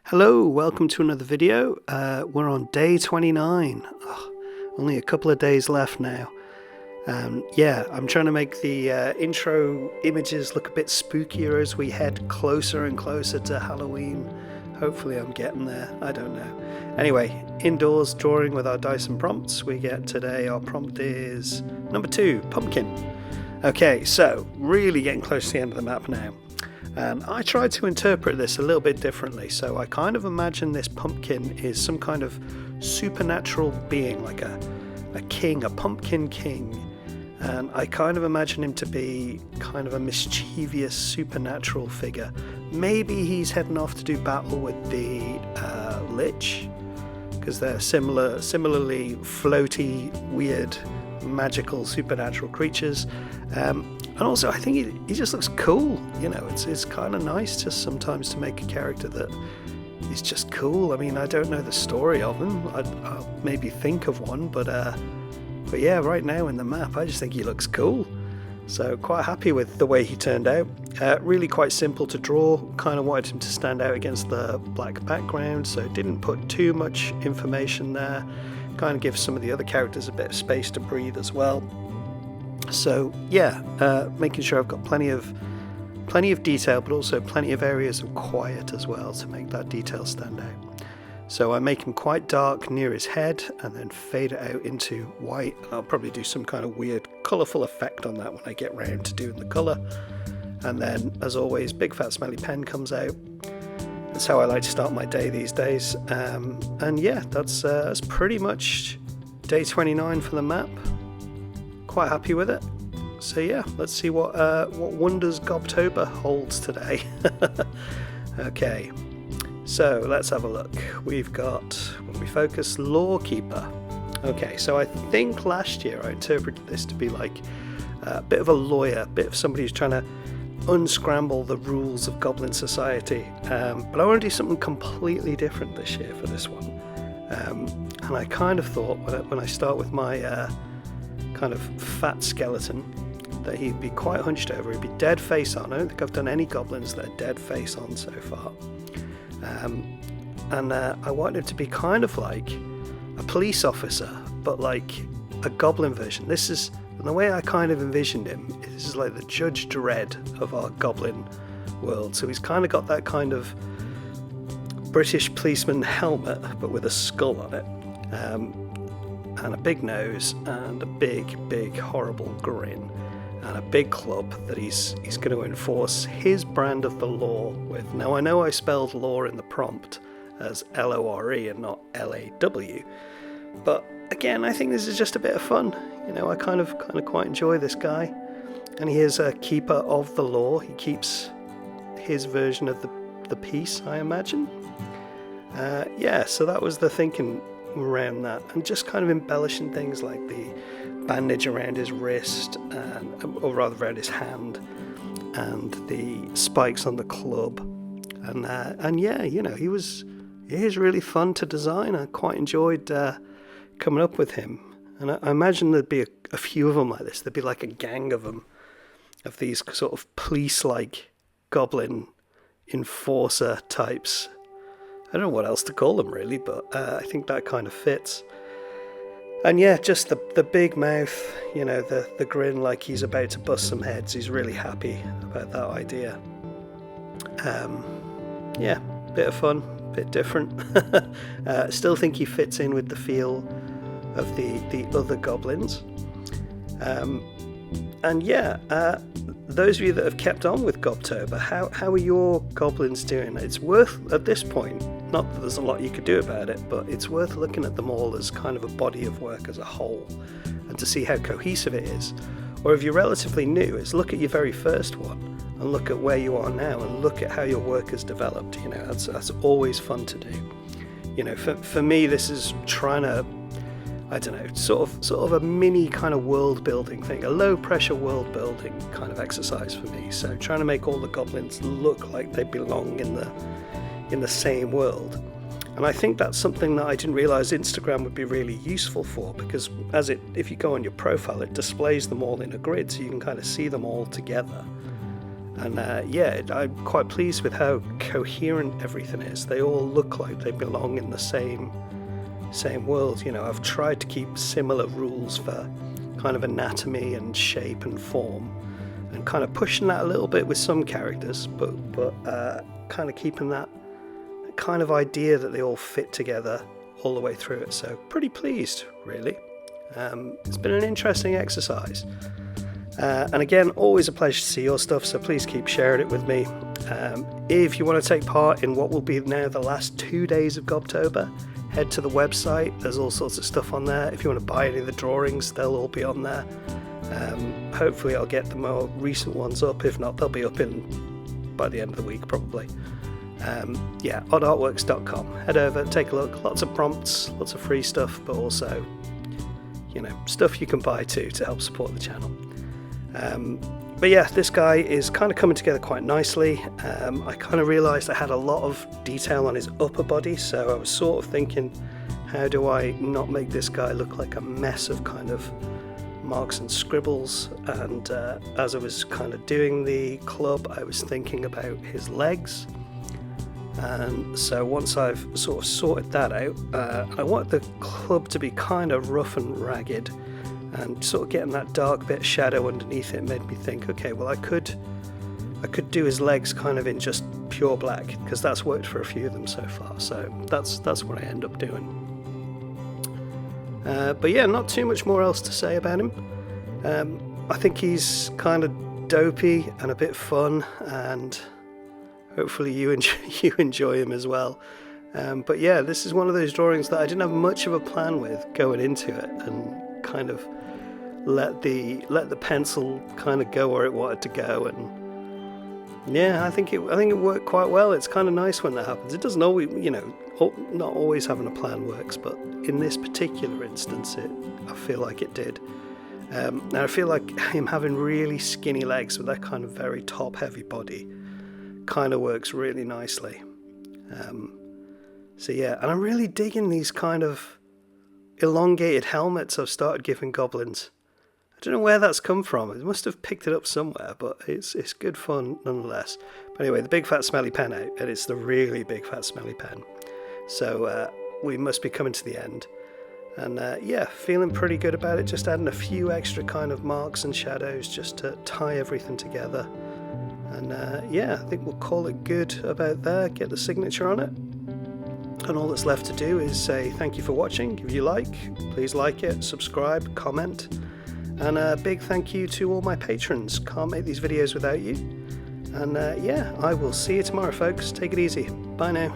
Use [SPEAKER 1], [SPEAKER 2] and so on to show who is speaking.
[SPEAKER 1] Hello, welcome to another video. We're on day 29. Only a couple of days left now. I'm trying to make the intro images look a bit spookier as we head closer and closer to Halloween. Hopefully I'm getting there, I don't know. Anyway, indoors drawing with our dice and prompts. We get today, our prompt is number 2, pumpkin. Okay, so really getting close to the end of the map now. I tried to interpret this a little bit differently, so I kind of imagine this pumpkin is some kind of supernatural being, like a king, a pumpkin king, and I kind of imagine him to be kind of a mischievous supernatural figure. Maybe he's heading off to do battle with the Lich, because they're similarly floaty, weird, magical, supernatural creatures. And also, I think he just looks cool. You know, it's kind of nice just sometimes to make a character that is just cool. I mean, I don't know the story of him. I'll maybe think of one, but yeah, right now in the map, I just think he looks cool. So quite happy with the way he turned out. Really quite simple to draw. Kind of wanted him to stand out against the black background, so didn't put too much information there. Kind of gives some of the other characters a bit of space to breathe as well. So yeah, making sure I've got plenty of detail, but also plenty of areas of quiet as well to make that detail stand out. So I make him quite dark near his head and then fade it out into white. I'll probably do some kind of weird colourful effect on that when I get round to doing the colour. And then, as always, big fat smelly pen comes out. That's how I like to start my day these days. And yeah, that's pretty much day 29 for the map. Quite happy with it. So yeah, let's see what wonders Gobtober holds today. Okay, so let's have a look. We've got, when we focus, lawkeeper. Okay, so I think last year I interpreted this to be like a bit of a lawyer, a bit of somebody who's trying to unscramble the rules of goblin society. But I want to do something completely different this year for this one. And I kind of thought when I start with my kind of fat skeleton, that he'd be quite hunched over, he'd be dead face on. I don't think I've done any goblins that are dead face on so far. And I want him to be kind of like a police officer, but like a goblin version. This is, the way I kind of envisioned him, this is like the Judge Dredd of our goblin world. So he's kind of got that kind of British policeman helmet, but with a skull on it. And a big nose, and a big horrible grin, and a big club that he's going to enforce his brand of the law with. Now, I know I spelled law in the prompt as L-O-R-E and not L-A-W, but again, I think this is just a bit of fun. You know, I kind of quite enjoy this guy, and he is a keeper of the law. He keeps his version of the peace, I imagine. Yeah, so that was the thinking around that, and just kind of embellishing things like the bandage around his wrist, or rather around his hand, and the spikes on the club, and yeah, you know, he is really fun to design. I quite enjoyed coming up with him, and I imagine there'd be a few of them like this. There'd be like a gang of them, of these sort of police-like goblin enforcer types. I don't know what else to call them really, but I think that kind of fits. And yeah, just the big mouth, you know, the grin like he's about to bust some heads. He's really happy about that idea. Yeah, bit of fun, bit different. Still think he fits in with the feel of the other goblins. And yeah, those of you that have kept on with Gobtober, how are your goblins doing? It's worth, at this point, not that there's a lot you could do about it, but it's worth looking at them all as kind of a body of work as a whole, and to see how cohesive it is. Or if you're relatively new, it's look at your very first one, and look at where you are now, and look at how your work has developed. You know, that's always fun to do. You know, for me, this is trying to, I don't know, sort of a mini kind of world building thing, a low pressure world building kind of exercise for me. So trying to make all the goblins look like they belong in the same world. And I think that's something that I didn't realize Instagram would be really useful for, because if you go on your profile, it displays them all in a grid, so you can kind of see them all together. And yeah, I'm quite pleased with how coherent everything is. They all look like they belong in the same world. You know, I've tried to keep similar rules for kind of anatomy and shape and form, and kind of pushing that a little bit with some characters, but kind of keeping that kind of idea that they all fit together all the way through it. So pretty pleased, really. It's been an interesting exercise. And again, always a pleasure to see your stuff, so please keep sharing it with me. If you want to take part in what will be now the last 2 days of Gobtober, head to the website. There's all sorts of stuff on there. If you want to buy any of the drawings, they'll all be on there. Hopefully I'll get the more recent ones up. If not, they'll be up by the end of the week probably. Yeah, oddartworks.com. Head over, take a look. Lots of prompts, lots of free stuff, but also, you know, stuff you can buy too to help support the channel. But yeah, this guy is kind of coming together quite nicely. I kind of realised I had a lot of detail on his upper body, so I was sort of thinking, how do I not make this guy look like a mess of kind of marks and scribbles? And as I was kind of doing the club, I was thinking about his legs. And so once I've sort of sorted that out, I want the club to be kind of rough and ragged, and sort of getting that dark bit of shadow underneath it made me think, okay, well I could do his legs kind of in just pure black, because that's worked for a few of them so far. So that's what I end up doing. But yeah, not too much more else to say about him. I think he's kind of dopey and a bit fun, and hopefully you enjoy him as well. But yeah, this is one of those drawings that I didn't have much of a plan with going into it, and kind of let the pencil kind of go where it wanted to go. And yeah, I think it worked quite well. It's kind of nice when that happens. It doesn't always, you know, not always having a plan works, but in this particular instance, I feel like it did. And I feel like him having really skinny legs with that kind of very top-heavy body kind of works really nicely. So yeah, and I'm really digging these kind of elongated helmets I've started giving goblins. I don't know where that's come from. I must have picked it up somewhere, but it's good fun nonetheless. But anyway, the big fat smelly pen out, and it's the really big fat smelly pen. So we must be coming to the end. And yeah, feeling pretty good about it. Just adding a few extra kind of marks and shadows just to tie everything together. And yeah, I think we'll call it good about there. Get the signature on it. And all that's left to do is say thank you for watching. If you like, please like it, subscribe, comment. And a big thank you to all my patrons. Can't make these videos without you. And yeah, I will see you tomorrow, folks. Take it easy. Bye now.